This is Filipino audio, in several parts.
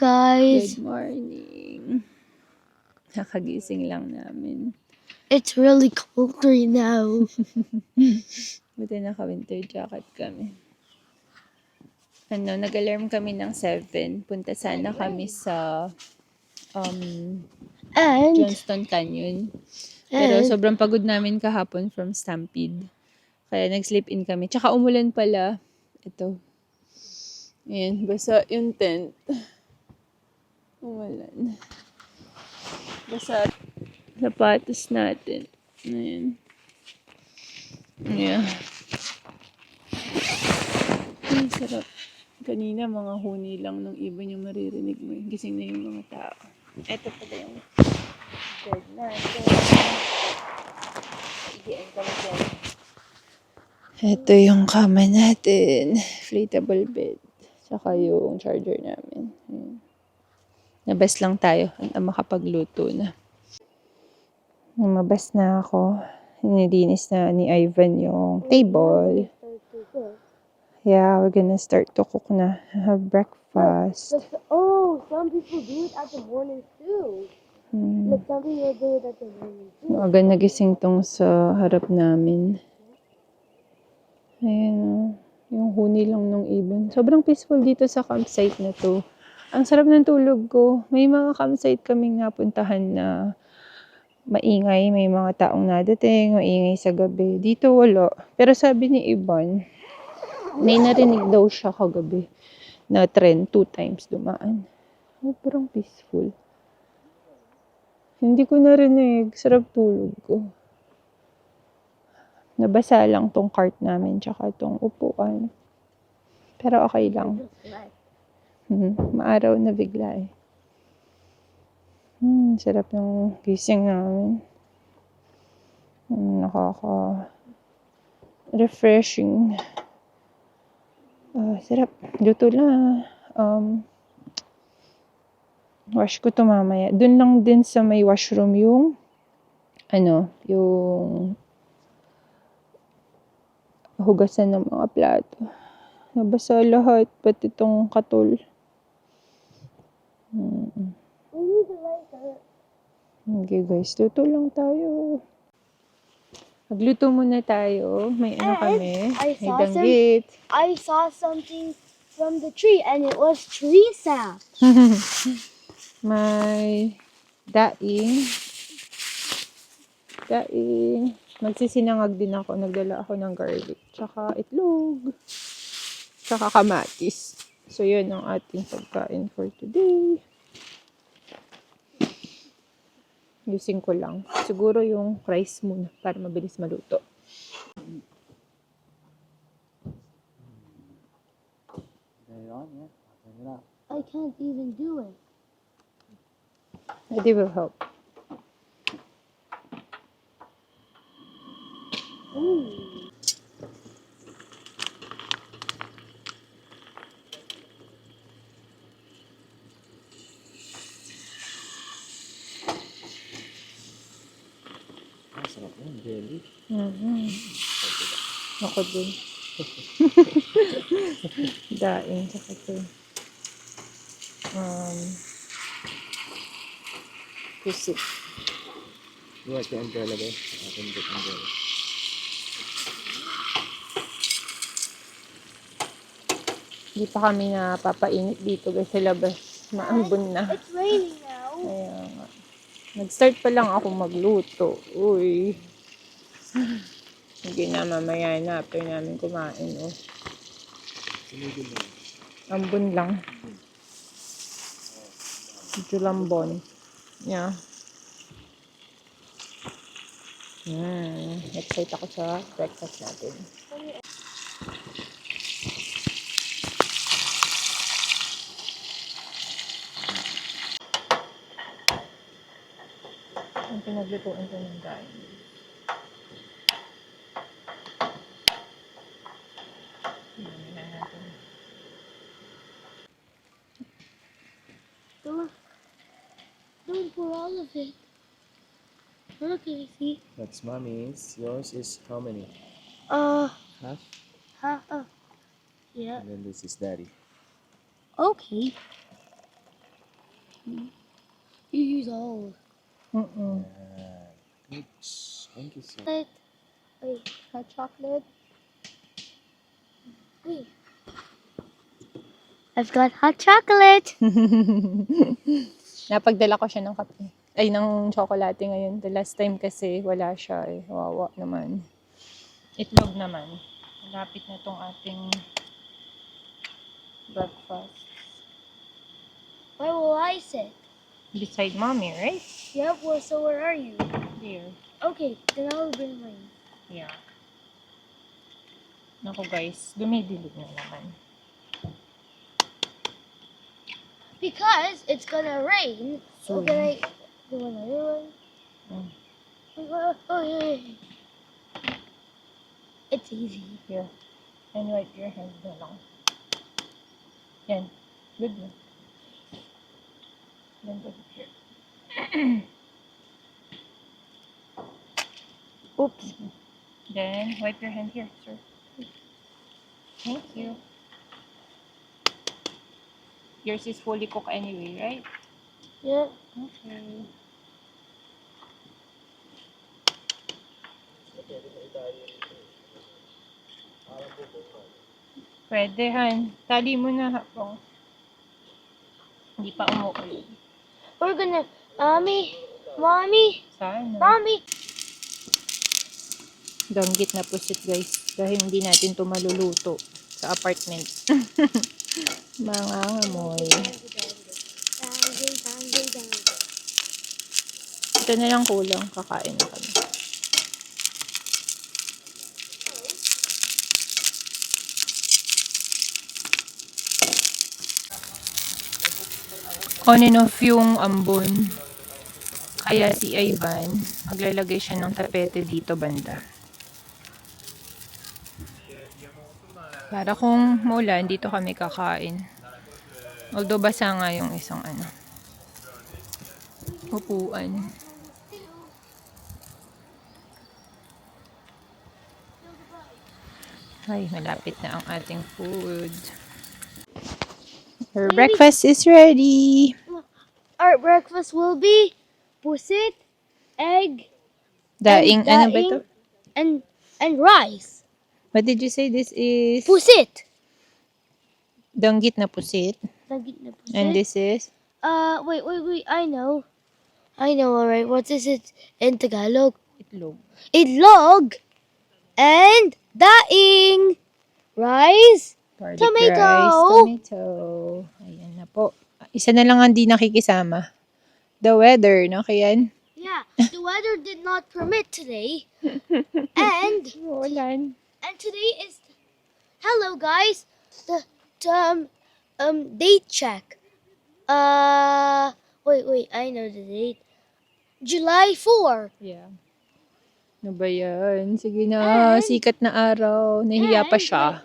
guys. Good morning. Nakagising lang namin. It's really cold right now. Buti naka-winter jacket kami. Nag-alarm kami ng 7. Punta sana kami sa And Johnston Canyon. Pero sobrang pagod namin kahapon from Stampede. Kaya nag-sleep in kami. Tsaka umulan pala. Ito. Ayan, basa yung tent. Umulan. Basa sapatos natin. Ayan. Yeah. Ay, sarap. Kanina, mga huni lang ng ibon yung maririnig mo. Gising na yung mga tao. Ito pala yung bed natin. Igian kami dyan. Ito yung kama natin. Inflatable bed. Tsaka yung charger namin. Ayan. Nabas lang tayo. Makapagluto na. Lumabas na ako. Nilinis na ni Ivan yung table. Yeah, we're gonna start to cook na. Have breakfast. some people do it at the morning too. Look, some people do it at the morning too. Maaga nagising tong sa harap namin. Ayan, yung huni lang ng ibon. Sobrang peaceful dito sa campsite na to. Ang sarap ng tulog ko. May mga campsite kaming napuntahan na maingay. May mga taong nadating, maingay sa gabi. Dito wala. Pero sabi ni Ivan, may narinig daw siya kagabi na trend 2 times dumaan. Sobrang peaceful. Hindi ko narinig. Sarap tulog ko. Nabasa lang tong cart namin tsaka tong upuan. Pero okay lang. Maaraw na bigla eh. Sarap ng gising namin. Refreshing. Sarap. Luto na. Wash ko to mamaya. Dun lang din sa may washroom yung yung hugasan ng mga plato. Nabasa lahat, pati itong katol. Okay guys, luto lang tayo. Magluto muna tayo. May kami. May danggit. I saw something from the tree and it was tree sap. May daing. Magsisinangag din ako. Nagdala ako ng garlic. Tsaka itlog. Tsaka kamatis. So, yun ang ating pagkain for today. Using ko lang. Siguro yung rice muna para mabilis maluto. I can't even do it. Eddie will help. Sarap yun, jelly. Ako din. Daing, tsaka ito. Pusit. You like the umbrella ba? I can get umbrella. Hindi pa kami napapainit dito guys sa labas. Maambon na. It's raining now. Kaya nga. Nag-start pa lang ako magluto. Uy. Sige na, mamaya na. After namin kumain. Oh. Sinigil lang. Ambon lang. Medyo lambon. Yeah. Excited ako sa breakfast natin. Ang pinaglutuan ko ng daing. Don't pour all of it. Okay, see? That's mommy's. Yours is how many? Half. Half? Oh. Uh, uh, uh. And then this is daddy. Yeah. Okay. Okay. Okay. You use all. Thank you, sir. Wait, Hot chocolate. wait. I've got hot chocolate. Napagdala ko siya ng kape. Ay, ng chocolate ngayon. The last time kasi wala siya eh. Wawa naman. Itlog naman. Malapit na tong ating breakfast. Where will I sit? Beside mommy, right? Yep, well, so where are you? Here. Okay, then I'll bring mine. Yeah. Naku guys, dumidilig na naman. Because it's gonna rain. So Soon. can I do another one? Mm. Oh, yeah. It's easy. Here. And wipe your hands na lang. Yan. Good na. Then put it here. Oops. Then wipe your hand here, sir. Thank you. Yours is fully cooked anyway, right? Yeah. Okay. Pwede, Han. Tali mo na habang hindi pa umuulan. We're gonna, mommy, Sana. mommy. Danggit na pusit, guys. Dahil hindi natin ito maluluto sa apartment. Mga amoy. Ito na lang kulang. Kakain na kami. On and off yung ambon. Kaya si Ivan, maglalagay siya ng tapete dito banda. Para kung maulan, dito kami kakain. Although basa nga yung isang upuan. Ay, malapit na ang ating food. Our breakfast is ready. Our breakfast will be pusit, egg, Daing, ano ba ito? and rice. What did you say this is? Pusit. Danggit na pusit. Danggit na pusit. And this is? Wait. I know, alright. What is it in Tagalog? Itlog. Itlog and daing. Rice. Garlic Tomato. rice, tomato. Ayan na po. Isa na lang ang di nakikisama. The weather, no? Kayan? Yeah, the weather did not permit today. and Ulan. and today is, hello guys, the date check. Wait, I know the date. July 4. Yeah. Ano ba yan? Sige na, sikat na araw. Nahiya pa siya.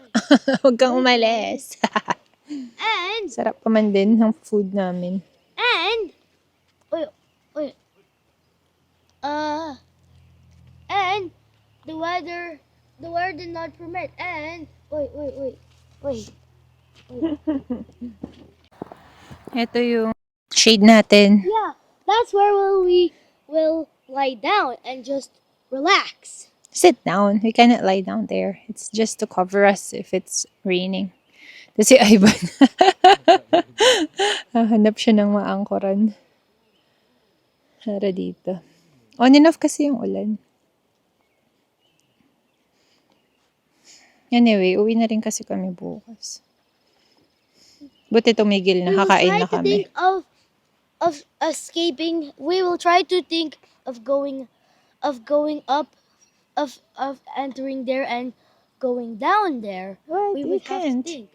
Huwag kang umalis. And Sarap pa man din ng food namin. wait. And the weather did not permit. And wait. Ito yung shade natin. Yeah, that's where we will lie down and just relax. Sit down. We cannot lie down there. It's just to cover us if it's raining. Kasi Ivan, hanap siya ng maangkoran. Para dito. On and off kasi yung ulan. Anyway, uwi na rin kasi kami bukas. Buti tumigil na, kakain na kami. Think of escaping. We will try to think of going up, of entering there and going down there. What? We We would have to can't. think.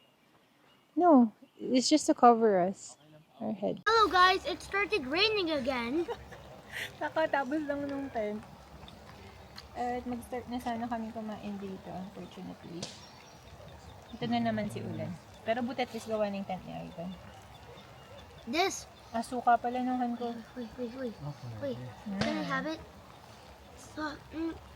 No, it's just to cover us. Our head. Hello guys, it started raining again. Kakatapos lang nung tent. At mag-start na sana kami kumain dito, unfortunately. Ito na naman si Ulan. Pero buti at least gawa ng tent niya, Ivan. This. Asuka pala ng hand ko. Wait. Can I have it?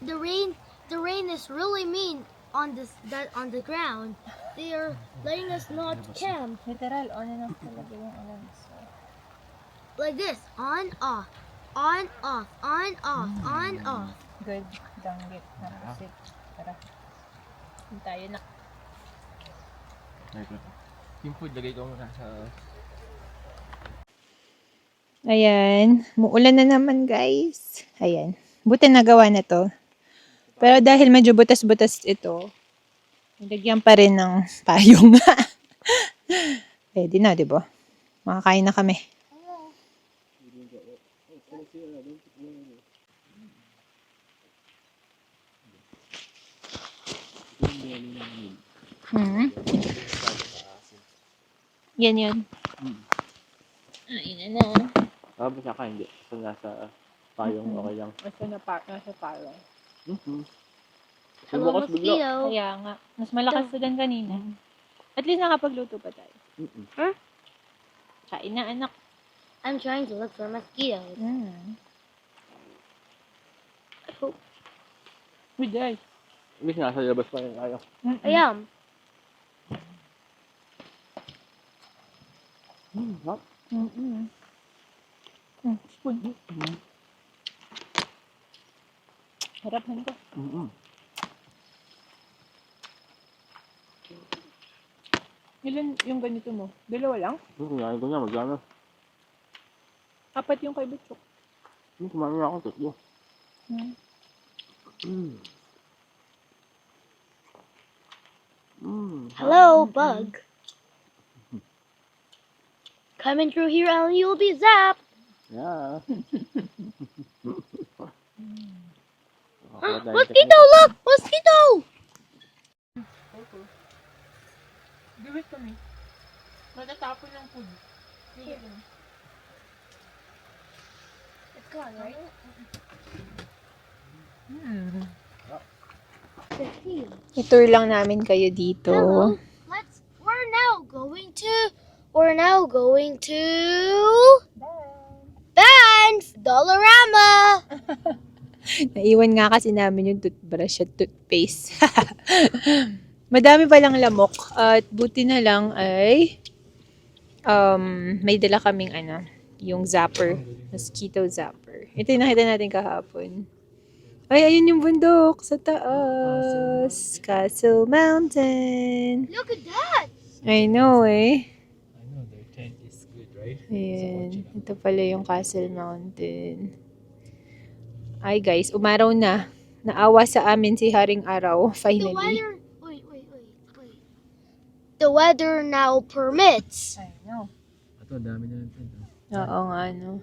The rain is really mean on the ground. They are letting us not camp. Literal, on and off talaga yung ulan. So, Like this. On, off. On, off. On, off. On, off. Good. Danggit. Nakasit. Tara. Hindi tayo na. Yung food, lagay ko muna sa... Ayan. Muulan na naman, guys. Ayan. Buti nagawa na to. Pero dahil medyo butas-butas ito, nilagyan pa rin ng payong. Pwede na, di ba? Makakain na kami. Yan yun. Ayun na. Basta ka hindi. So, nasa payong okay lang. Nasa payong. Hello, Bukas bigla. mosquito. Kaya nga. Mas malakas na din kanina. At least nakapagluto pa tayo. Huh? Kain na, anak. I'm trying to look for mosquitoes. We die. Miss, nasa labas pa rin tayo. I am. Hap. Spoon. Harapan ko. Ilan yung ganito mo? Dalawa lang? Kumain ko niya, magana. 4 yung kay Butchok. Kumain na ako, tatlo. Hello, bug. Coming through here and you'll be zapped. Yeah. Mosquito, look! Mosquito! Give it to me. Matatapon ng food. It's gone, right? I-tour lang namin kayo dito. Hello. We're now going to Banff Dollarama. Naiwan nga kasi namin yung toothbrush at toothpaste. Madami palang lamok at buti na lang ay may dala kaming yung zapper, mosquito zapper. Ito yung nakita natin kahapon. Ay, ayun yung bundok sa taas. Castle Mountain. Look at that. I know eh. I know, their tent is good, right? Ayan. Ito pala yung Castle Mountain. Ay guys, umaraw na. Naawa sa amin si Haring Araw, The finally. weather. Wait. The weather now permits. I know. Ito, dami na ng tent. Oo nga, no.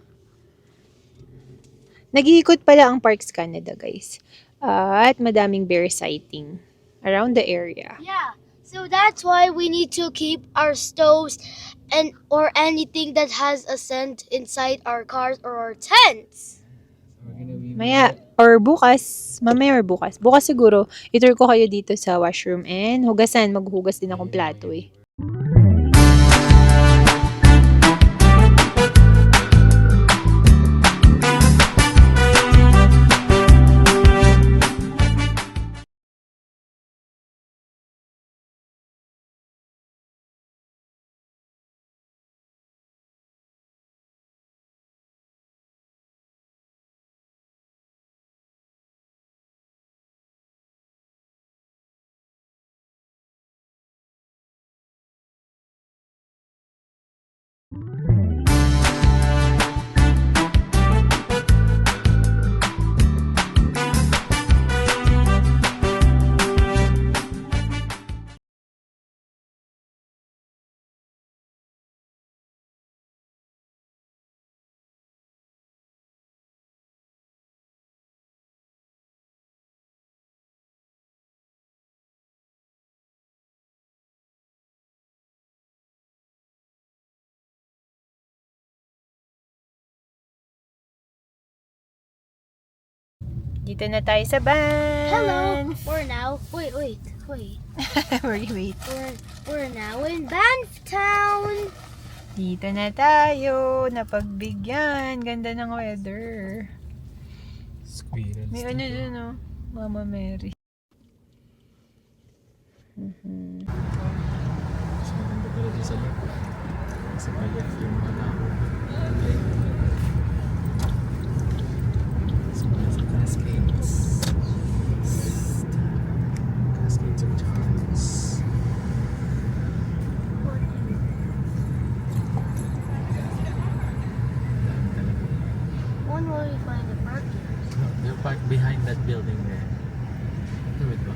Nag-iikot pala ang Parks Canada, guys. At madaming bear sighting around the area. Yeah. So that's why we need to keep our stoves or anything that has a scent inside our cars or our tents. Mamaya or bukas. Bukas siguro, itour ko kayo dito sa washroom and hugasan. Maghugas din akong plato eh. Dito na tayo sa Banff. Hello. We're now. Wait. Wait. We're now in Banff Town. Dito na tayo. Napagbigyan. Ganda ng weather. Squirrels. May ano dyan, oh. Mama Mary. Mas maganda pala dyan sa loob. Sa pala yung mga tao. park behind that building there. Tuwid ba?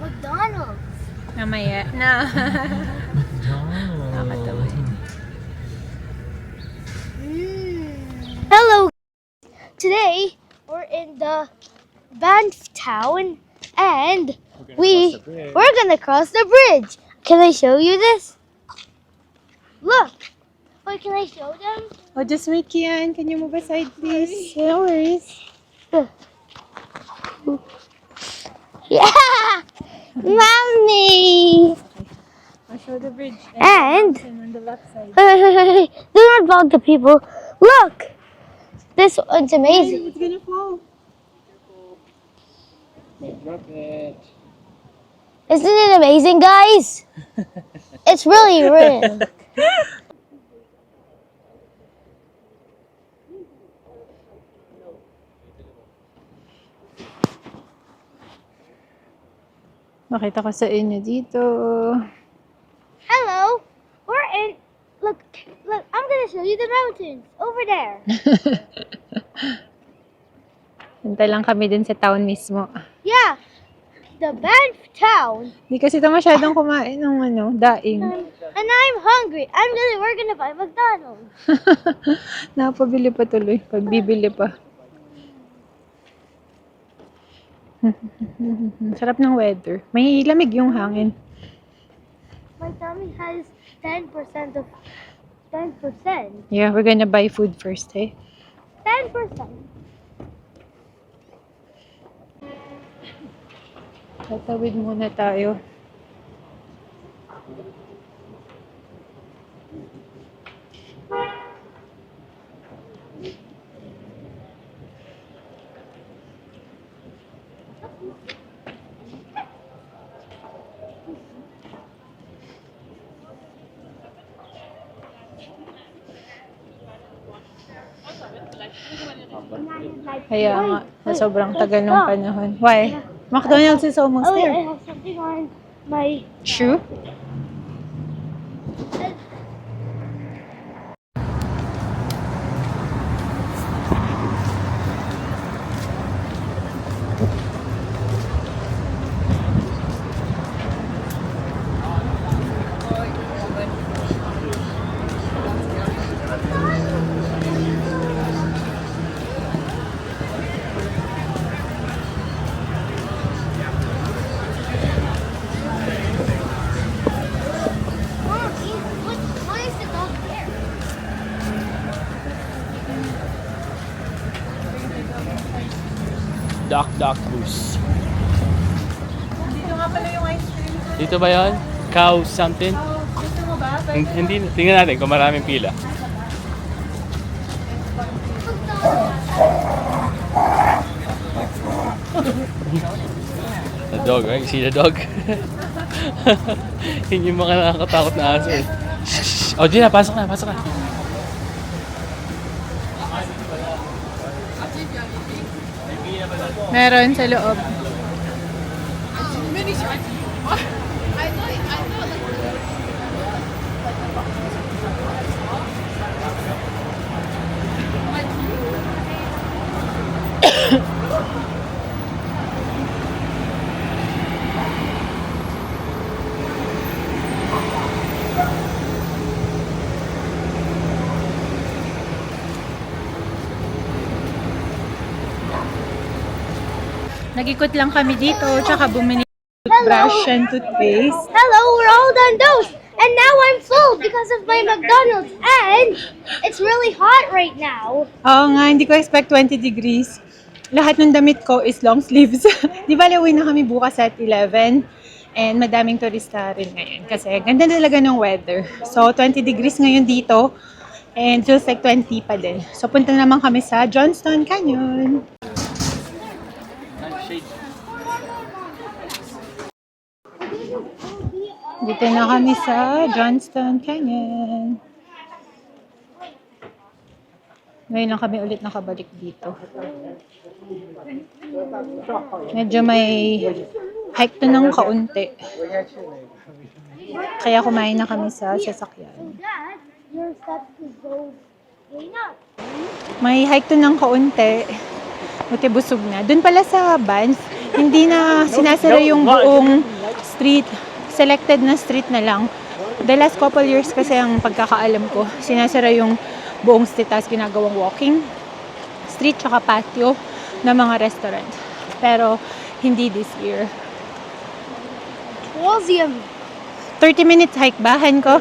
McDonald's. Namaya na. Nakakatawa. Hello. Today we're in the Banff town, and we're gonna cross the bridge. Can I show you this? Look. Wait, can I show them? Oh, just wait, Kian. Can you move aside, please? No worries. Yeah, mommy. I'll show the bridge. And on the left side. do not bug the people. Look, this one's amazing. It's gonna fall. Drop it. Isn't it amazing, guys? It's really real. Makita ko sa inyo dito. Hello, we're in. Look, I'm gonna show you the mountains over there. Punta lang kami din sa town mismo. Yeah, the Banff town. Hindi kasi ito masyadong kumain ng daing. And I'm hungry. We're gonna buy McDonald's. Napabili pa tuloy. Pagbibili pa. Sarap ng weather. May lamig yung hangin. My tummy has 10% of 10%. Yeah, we're gonna buy food first, eh? 10%. Tatawid muna tayo. Kaya nga, sa sobrang tagal ng panahon. Why? McDonald's is almost Oh, I there. have something on my. True? Why is the dog there? Duck Goose. Dito nga pala yung ice cream. Dito ba yun? Cow something? Gusto mo ba? Hindi. Tingnan natin kung maraming pila. The dog, right? You see the dog? Yun yung mga nakakatakot na aso eh. Shh! Oh, Gina, pasok na. Meron sa loob. Nag-ikot lang kami dito, tsaka bumili ng toothbrush and toothpaste. Hello, we're all done those. And now I'm full because of my McDonald's. And it's really hot right now. Oo nga, hindi ko expect 20 degrees. Lahat ng damit ko is long sleeves. Di ba, uwi na kami bukas at 11. And madaming turista rin ngayon kasi ganda talaga ng weather. So, 20 degrees ngayon dito. And feels like 20 pa din. So, punta naman kami sa Johnston Canyon. Dito na kami sa Johnston Canyon. Ngayon lang kami ulit nakabalik dito. Medyo may hike to ng kaunti. Kaya kumain na kami sa sasakyan. Dad, your steps is go way up. May hike to ng kaunti. Buti busog na. Doon pala sa Banff, hindi na sinasara yung buong street. Selected na street na lang. The last couple years kasi ang pagkakaalam ko, sinasara yung buong street tapos ginagawang walking street tsaka patio ng mga restaurant. Pero hindi this year. Museum. 30 minutes hike ba, Han ko?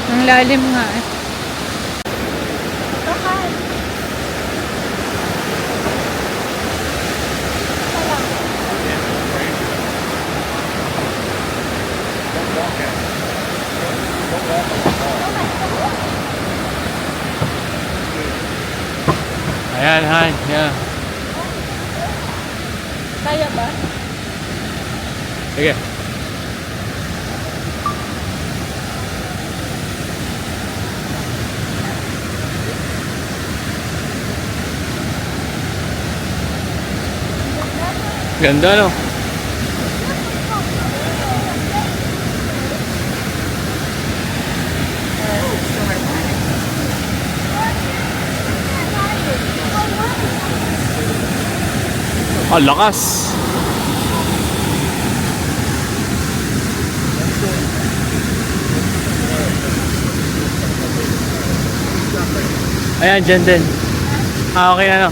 Ang lalim nga eh. Ayan, Han. Yeah. Kaya ba? Sige. Ganda, no? Ang lakas! Ayan, dyan din. Okay na, no?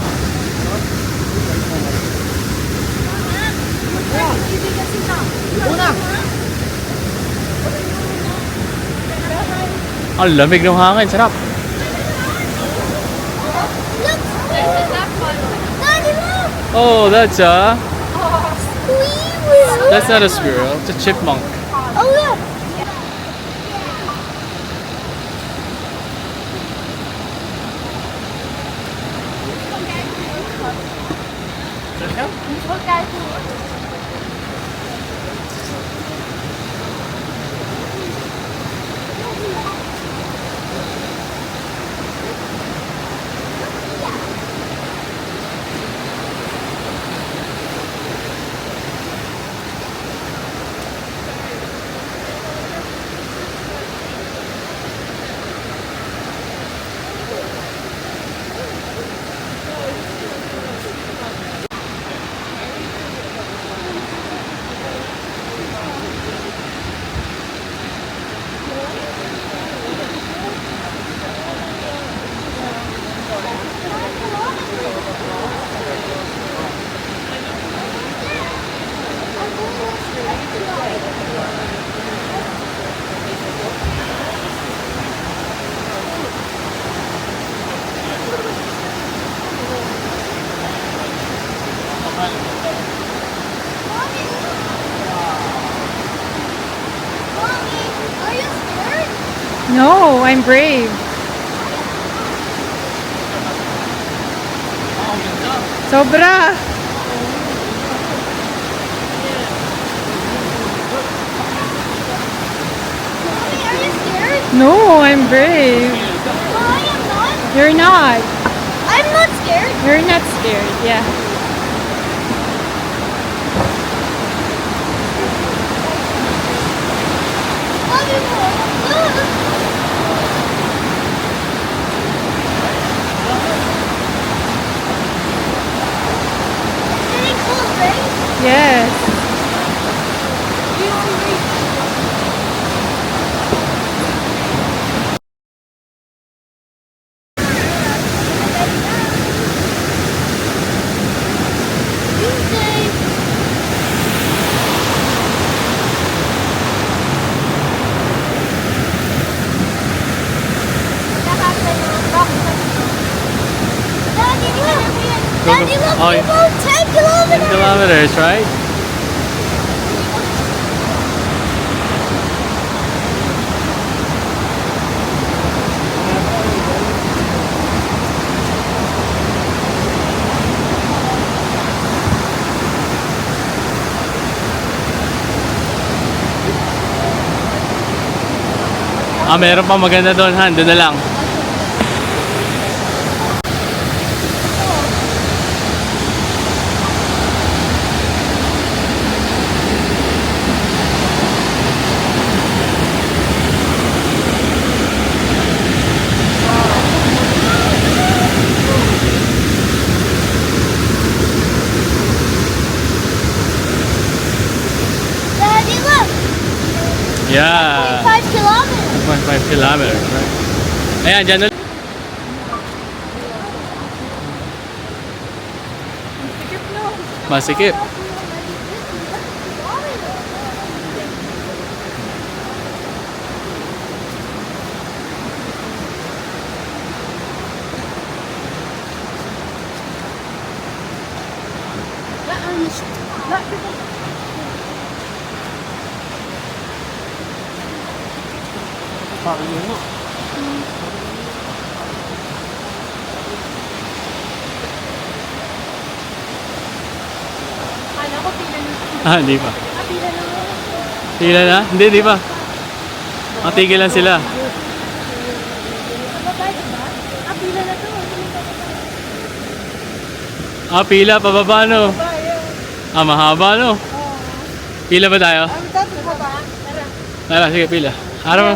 Ang lamig ng hangin, sarap. Oh, that's not a squirrel, it's a chipmunk. Oh, look. Are you scared? No, I'm brave. Sobra. Mommy, are you scared? No, I'm brave. No, I am not. You're not. I'm not scared. You're not scared. Yeah. Mommy, look. Getting cold, right? Yes. Oh, yeah. About 10 kilometers. Kilometers, right? Meron pa maganda doon, Han. Doon na lang. Daddy, look. Yeah. 5 kilometers. 1.5 kilometers, right? Ayan, dyan na. Masikip. Hindi pa. Pila na? Hindi, di pa. Matigil lang sila. Pila, pababa no? Mahaba no? Pila ba tayo? Tara, sige, pila. Araw mo.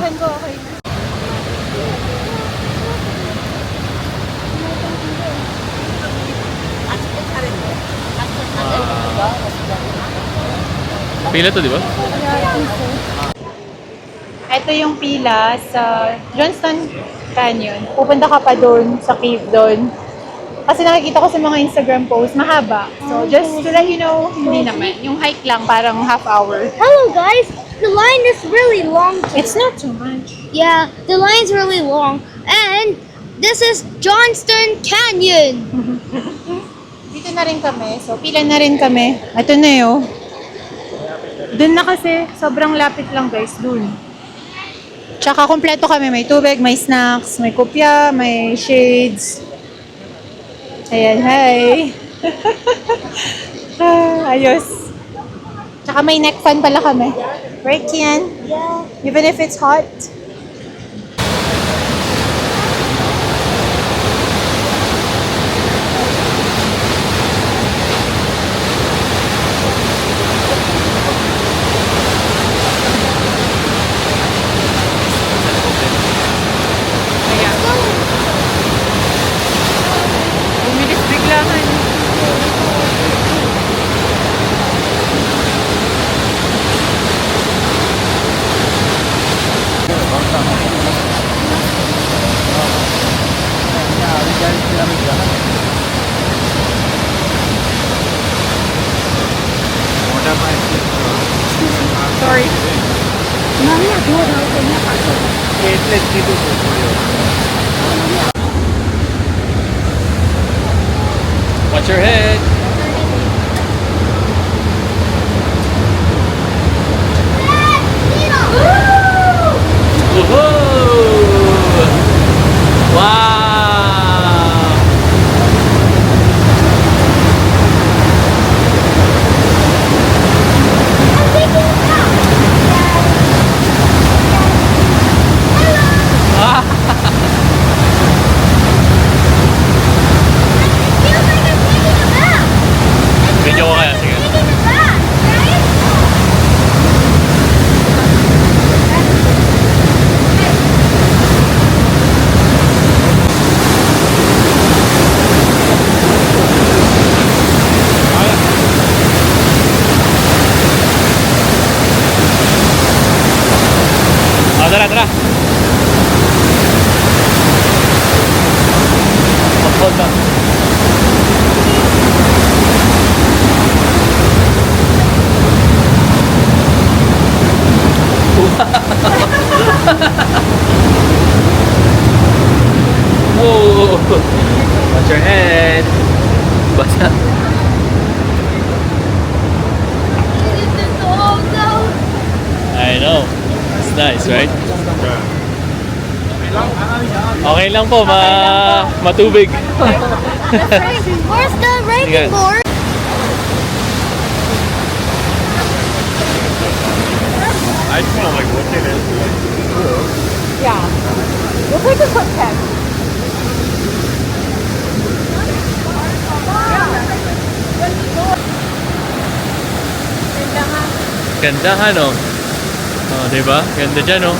Pila to, di ba? Ito yung pila sa Johnston Canyon. Pupunta ka pa doon, sa cave doon. Kasi nakikita ko sa mga Instagram posts, mahaba. So, just to let you know, hindi naman. Yung hike lang, parang half hour. Hello, guys. The line is really long. It's not too much. Yeah, the line's really long. And this is Johnston Canyon. Dito na rin kami. So, pila na rin kami. Ito na yun. Doon na kasi, sobrang lapit lang guys, doon. Tsaka kompleto kami. May tubig, may snacks, may kopya, may shades. Ayan, hi! Ayos. Tsaka may neck fan pala kami. Right, Kian? Yeah. Even if it's hot. Bumilis biglahan. Sorry. Watch your head. Woohoo! Wow! Video ko kaya, sige. Tara, tara. Hold on. Whoa! Watch your head. Basta. nice, right? Okay lang po, matubig. Where's the ranking Yes. board? I smell like what it is. Yeah. Looks like a quick test. Ganda ha, no? Oh, diba? Ganda dyan, no?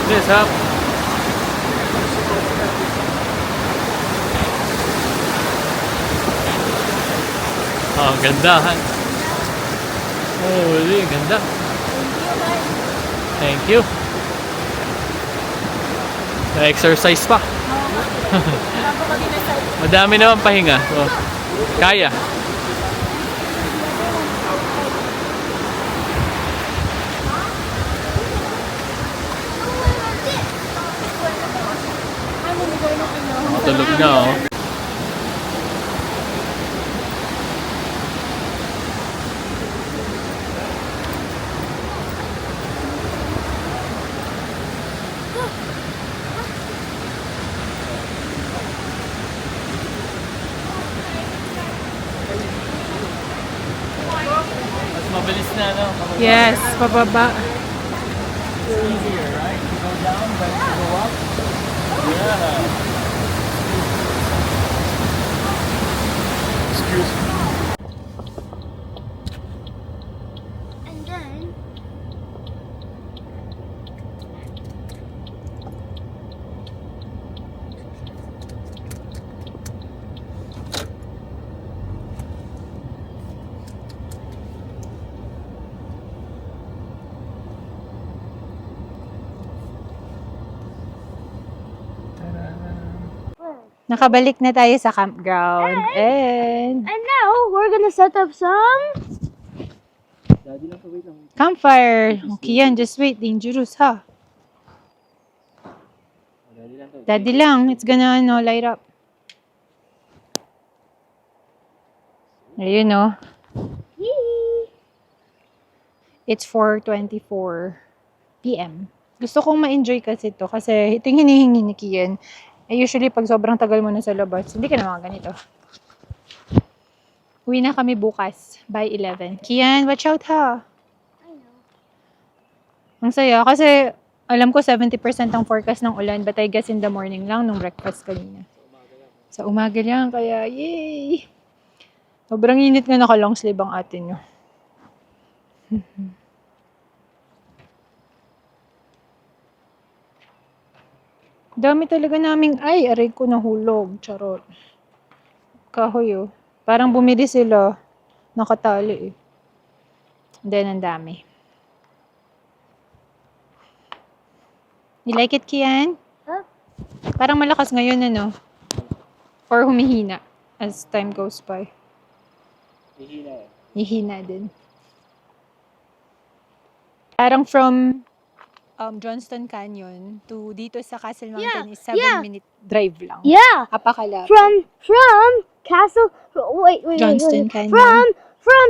This, ha? Oh, ganda ha? Holy, ganda. Thank you. Na-exercise pa. Madami naman pahinga. Oh. Kaya. Tulog na, oh. Mas mabilis na, no? Yes, pababa. Easier, right? You go down, then you go up. Yeah. Excuse me. And then Nakabalik na tayo sa campground. And and now we're gonna set up some campfire. Okay yan, just wait. Dangerous, ha? Daddy lang. It's gonna, light up. Ayun, no? It's 4:24 p.m. Gusto kong ma-enjoy kasi ito. Kasi ito yung hinihingi ni Kian. Usually, pag sobrang tagal mo na sa labas, hindi ka na mga ganito. Uwi na kami bukas by 11. Kian, watch out, ha? I know. Ang saya. Kasi alam ko 70% ang forecast ng ulan. But I guess in the morning lang nung breakfast kanina. Sa umaga lang. Kaya, yay! Sobrang init nga naka-long sleeve ang atin nyo. Dami talaga naming, aray ko nahulog. Charot. Kahoy, oh. Parang bumili sila. Nakatali, eh. And then, ang dami. You like it, Kian? Huh? Parang malakas ngayon, ano? Or humihina as time goes by. Hihina din. Parang from Johnston Canyon to dito sa Castle Mountain is 7-minute drive lang. Yeah. Apakalapit. From Castle. Wait. Johnston Canyon. From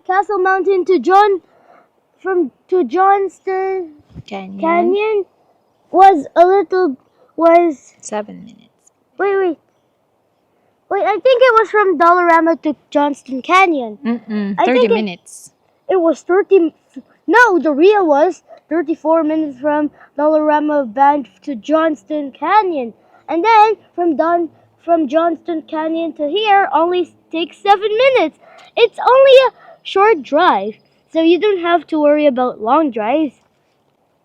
Castle Mountain to Johnston Canyon was 7 minutes. Wait. I think it was from Dollarama to Johnston Canyon. I 30 think minutes. It was 30. No, the real was 34 minutes from Dollarama Band to Johnston Canyon. And then from Johnston Canyon to here only takes 7 minutes. It's only a short drive. So you don't have to worry about long drives.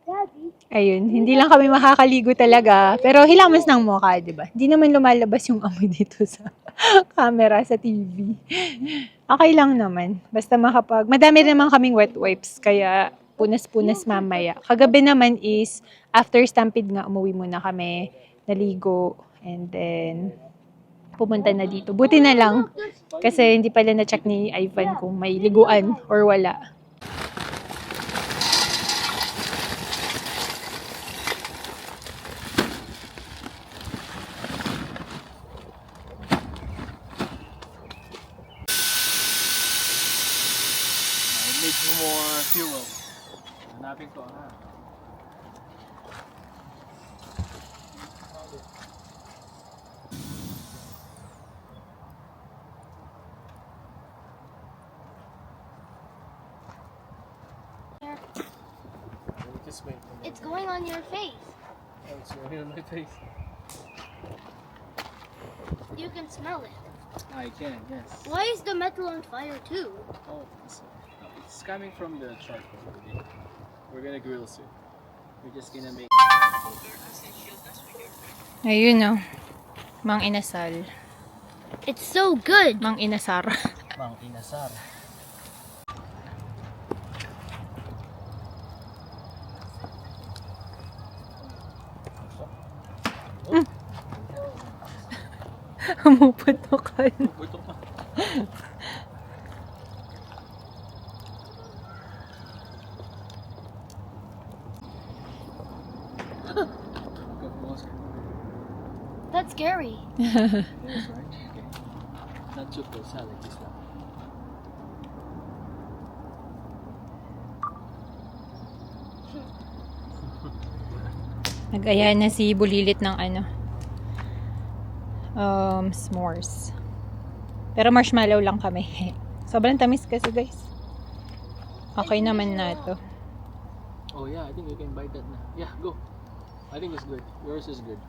Daddy. Ayun, hindi lang kami makakaligo talaga. Pero hilamos ng mukha, di ba? Hindi naman lumalabas yung amoy dito sa camera, sa TV. Okay lang naman. Basta madami naman kaming wet wipes. Kaya punas-punas mamaya. Kagabi naman is, after Stampede nga, umuwi muna kami, naligo, and then, pumunta na dito. Buti na lang, kasi hindi pala na-check ni Ivan kung may liguan or wala. It needs more fuel. Hanapin ko, ha? Just wait. It's going on your face. Oh, it's right on my face. You can smell it. I can, yes. Why is the metal on fire too? Oh, it's coming from the charcoal. We're gonna grill soon. We're just gonna make. Ayun o. Mang Inasal. It's so good. Mang Inasar. Mang inasar. Humuputokan. Buto pa. That's scary. Yes, right? Okay. Not too close, like this one. Nag-aya na si Bulilit ng ano. S'mores. Pero marshmallow lang kami. Sobrang tamis kasi guys. Okay naman na to. Oh yeah, I think we can buy that now. Yeah, go. I think it's good. Yours is good.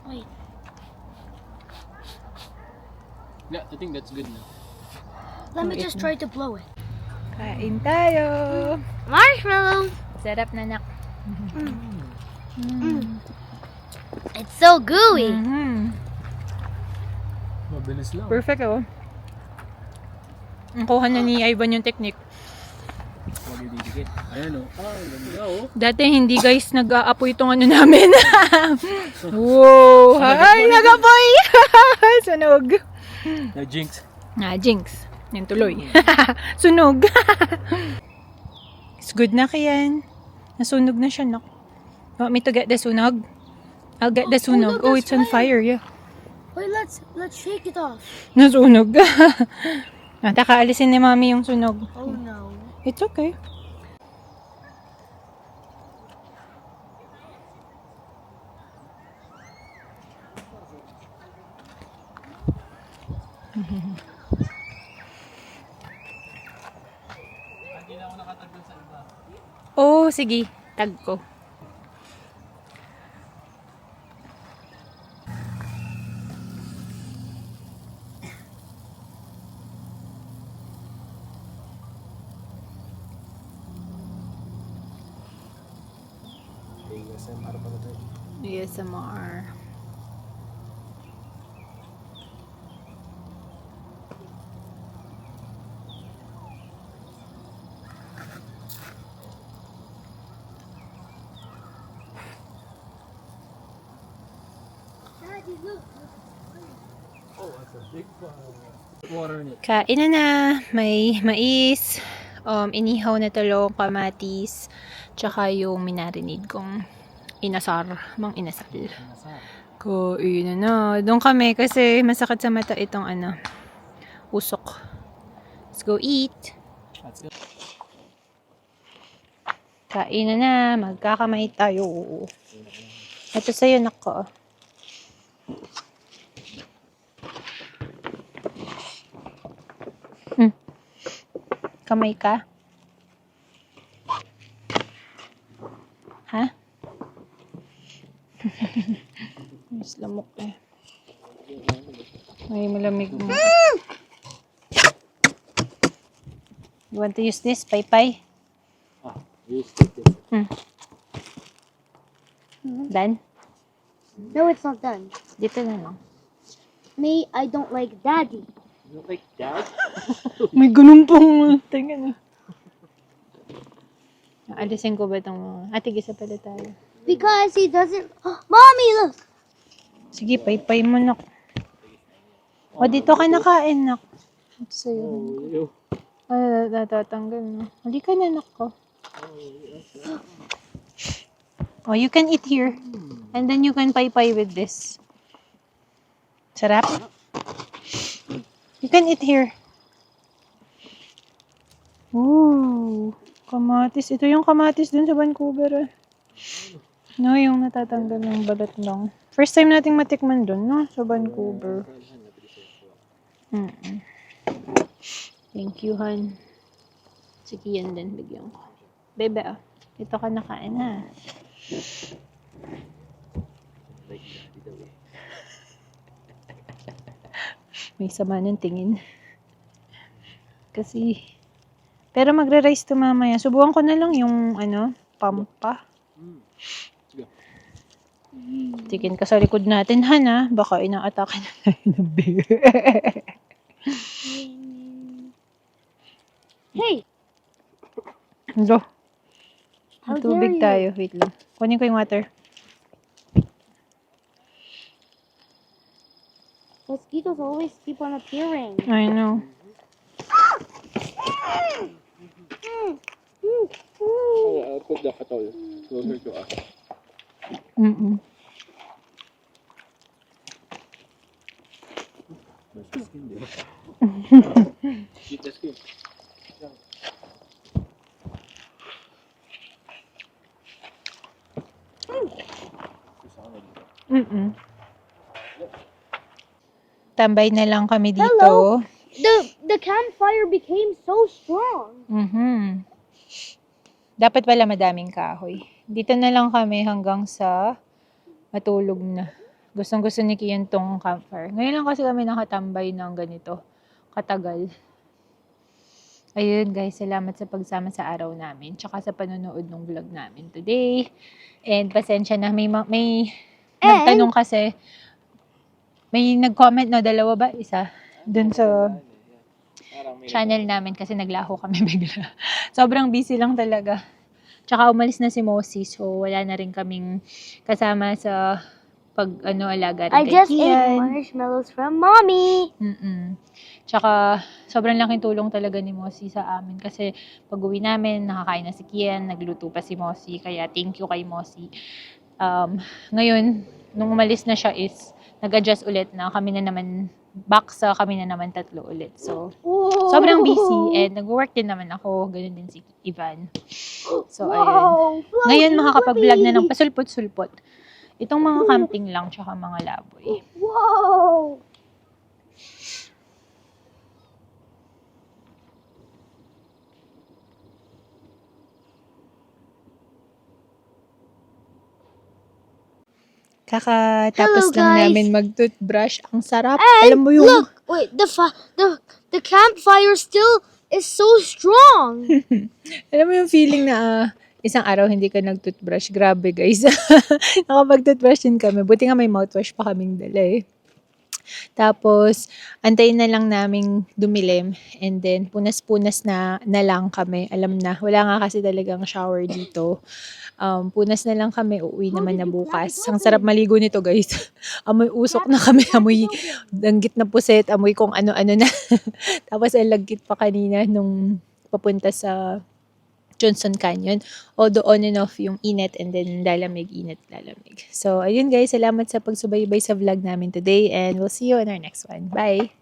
Wait. Yeah, I think that's good now. Let me just try to blow it. Kain tayo! Marshmallow. Sarap na nak. It's so gooey. Mabilis lang. Perfect oh. Ang kuha na ni Ivan yung technique. Huwag yung didikit. Ayan o. Ah, ganda o. Dati hindi guys nag-aapoy itong ano namin. Wow! Ay, nag-apoy! Sunog. Na-jinx. Jinx. Yan tuloy. Sunog. It's good na kayan. Nasunog na siya, no? Want me to get the sunog? I'll get the sunog. no, Oh, that's it's on fine. fire, yeah. Wait, let's shake it off. Nasunog. Taka, alisin ni mami yung sunog. Oh no. It's okay. Hindi na ako nakatag dun sa iba. Oh, sige. Tag ko. ASMR pala to. ASMR. Daddy, look. Oh, that's a big one. Water in it. Kain na na. May mais, inihaw na talong, kamatis, tsaka yung minarinade kong inasar, mang inasal. Kain na na. Doon kami kasi masakit sa mata itong ano, usok. Let's go eat. That's good. Kain na na. Magkakamay tayo. Ito sa'yo, nako. Kamay ka? Ha? Mas lamok eh. May malamig mo. You want to use this, Paypay? Ah, use it. Dan? No, it's not done. Dito na lang. Me, I don't like daddy. You don't like that? May ganun pong tingin. Alisin ko ba itong mga... Ate, gisa pala tayo. Because he doesn't. Mommy, look. Sige, paypay mo, nak. O, dito ka nakain, nak. Ito sa'yo. Natatanggal na. Halika na, nak ko. Oh, you can eat here. And then you can paypay with this. Sarap? You can eat here. Ooh, kamatis. Ito yung kamatis dun sa Vancouver. No, yung natatanggal ng balat lang. First time nating matikman dun, no? Sa Vancouver. Thank you, Han. Sige, yan din. Bigyan ko. Bebe, ito ka nakain, ha? May sama ng tingin. Kasi, pero magre-rice to mamaya. Subukan ko na lang yung, pampa. Tingin ka sa likod natin, Han, ha? Baka inaatake na tayo ng bear. Hey. Hello. How Tubig dare you? tayo. Wait lang. Kunin ko yung water. Mosquitoes always keep on appearing. I know. I'll put the katol closer to us. Eat the skin. Tambay na lang kami dito. Hello. The campfire became so strong. Dapat pala madaming kahoy. Dito na lang kami hanggang sa matulog na. Gustong-gusto ni Kian tong campfire. Ngayon lang kasi kami nakatambay ng ganito. Katagal. Ayun guys, salamat sa pagsama sa araw namin. Tsaka sa panonood ng vlog namin today. And pasensya na, may nagtanong kasi, may nag-comment na dalawa ba? Isa. Dun sa channel namin kasi naglaho kami bigla. Sobrang busy lang talaga. Tsaka umalis na si Mosi, so wala na rin kaming kasama sa alaga rin I kay just ate Kian. marshmallows from Mommy. Tsaka sobrang laking tulong talaga ni Mosi sa amin kasi pag uwi namin, nakakain na si Kian, nagluto pa si Mosi, kaya thank you kay Mosi. Ngayon, nung umalis na siya is, nag-adjust ulit na kami na naman tatlo ulit. So, sobrang busy and nag-work din naman ako. Ganun din si Ivan. So, ayun. Ngayon, makakapag-vlog na ng pasulpot-sulpot. Itong mga camping lang, tsaka mga laboy. Whoa! Kakatapos Hello, lang guys. namin mag-toothbrush. Ang sarap. And Alam mo yung... look, wait, the campfire still is so strong. Alam mo yung feeling na isang araw hindi ka nag-toothbrush. Grabe guys. Nakapag-toothbrush din kami. Buti nga may mouthwash pa kaming dala eh. Tapos, antayin na lang naming dumilim. And then, punas-punas na lang kami. Alam na, wala nga kasi talagang shower dito. Punas na lang kami, uuwi naman na bukas. Ang sarap maligo nito guys. Amoy usok na kami, amoy danggit na puset, amoy kung ano-ano na. Tapos ang lagkit pa kanina nung papunta sa Johnson Canyon. Although on and off yung init and then lalamig, init, lalamig. So ayun guys, salamat sa pagsubaybay sa vlog namin today and we'll see you in our next one. Bye!